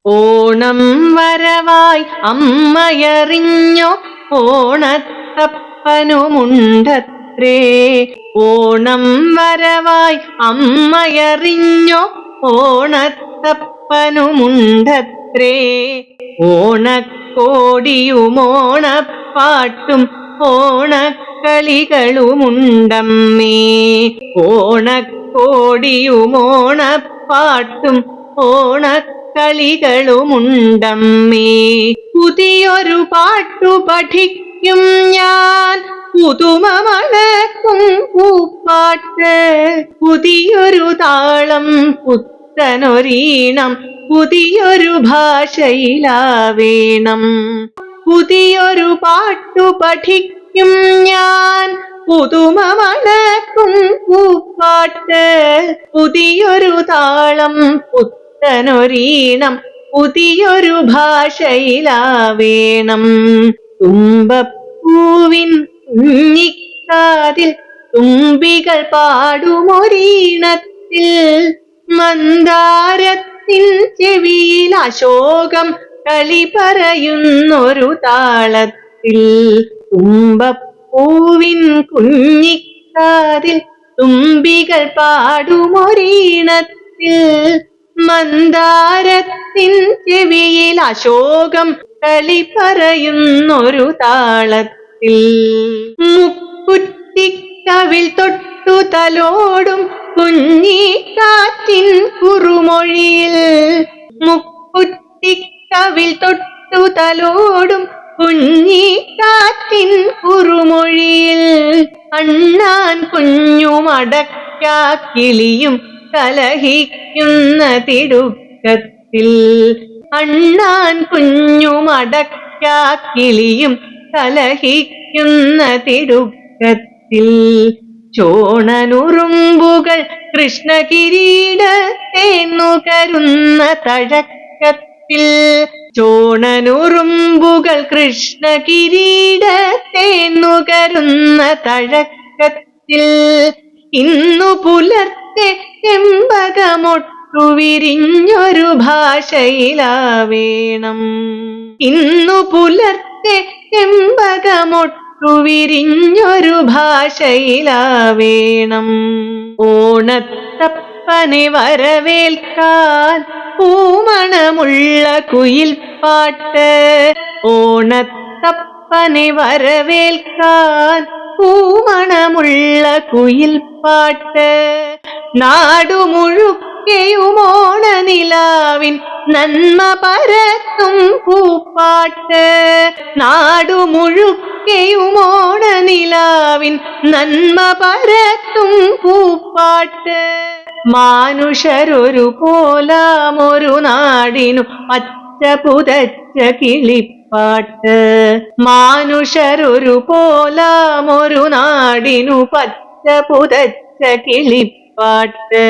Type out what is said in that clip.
ഓണം വരവായി അമ്മയറിഞ്ഞോ ഓണത്തപ്പനുമുണ്ടത്രേ. ഓണം വരവായി അമ്മയറിഞ്ഞോ ഓണത്തപ്പനുമുണ്ടത്രേ. ഓണക്കോടിയും ഓണപ്പാട്ടും ഓണക്കളികളുമുണ്ടമ്മേ. ഓണക്കോടിയും ഓണപ്പാട്ടും ഓണക്കളികളുമുണ്ടമ്മേ. പുതിയൊരു പാട്ടു പഠിക്കും ഞാൻ, പുതുമ മണക്കും പൂപ്പാട്ട്. പുതിയൊരു താളം പുത്തനൊരീണം പുതിയൊരു ഭാഷയിലാവേണം. പുതിയൊരു പാട്ടു പഠിക്കും ഞാൻ, പുതുമ മണക്കും പൂപ്പാട്ട്. പുതിയൊരു താളം പുത്തനൊരീണം പുതിയൊരു ഭാഷയിലാവേണം. തുമ്പപ്പൂവിൻ കുഞ്ഞിക്കാതിൽ തുമ്പികൾ പാടുമൊരീണത്തിൽ, മന്ദാരത്തിൻ ചെവിയിൽ അശോകം കളി പറയുന്നൊരു താളത്തിൽ. തുമ്പപ്പൂവിൻ കുഞ്ഞിക്കാതിൽ തുമ്പികൾ പാടുമൊരീണത്തിൽ, മന്ദാരത്തിൻ ചെവിയിൽ അശോകം കളി പറയുന്നൊരു താളത്തിൽ. മുക്കുറ്റിക്കവിൽ തൊട്ടു തലോടും കുഞ്ഞിക്കാറ്റിൻ കുറുമൊഴിയിൽ, മുക്കുറ്റിക്കവിൽ തൊട്ടു തലോടും കുഞ്ഞിക്കാറ്റിൻ കുറുമൊഴിയിൽ, അണ്ണാൻ കുഞ്ഞുമടക്കാക്കിളിയും കലഹിക്കുന്ന തിടുക്കത്തിൽ. അണ്ണാൻ കുഞ്ഞുമടക്കാക്കിളിയും കലഹിക്കുന്ന തിടുക്കത്തിൽ. ചോണനുറുമ്പുകൾ കൃഷ്ണകിരീടത്തെ നുകരുന്ന തഴക്കത്തിൽ. ചോണനുറുമ്പുകൾ കൃഷ്ണകിരീടത്തെ നുകരുന്ന തഴക്കത്തിൽ. ഇന്നു പുലർത്തെ ചെമ്പകമൊട്ടു വിരിഞ്ഞൊരു ഭാഷയിലാവേണം. ഇന്നു പുലർത്തെ ചെമ്പകമൊട്ടു വിരിഞ്ഞൊരു ഭാഷയിലാവേണം. ഓണത്തപ്പനെ വരവേൽക്കാൻ പൂമണമുള്ള കുയിൽപ്പാട്ട്. ഓണത്തപ്പനെ വരവേൽക്കാൻ പൂമണമുള്ള കുയിൽപ്പാട്ട്. നാടുമുഴുക്കെയും ഓണനിലാവിൻ നന്മ പരത്തും പൂപ്പാട്ട്. നാടുമുഴുക്കെയും ഓണനിലാവിൻ നന്മ പരത്തും പൂപ്പാട്ട്. മാനുഷരൊരു പോലാമൊരു നാടിനു പച്ച പുതച്ച കിളിപ്പാട്ട്. മാനുഷരൊരു പോലാമൊരു നാടിനു പച്ച പുതച്ച കിളിപ്പാട്ട്.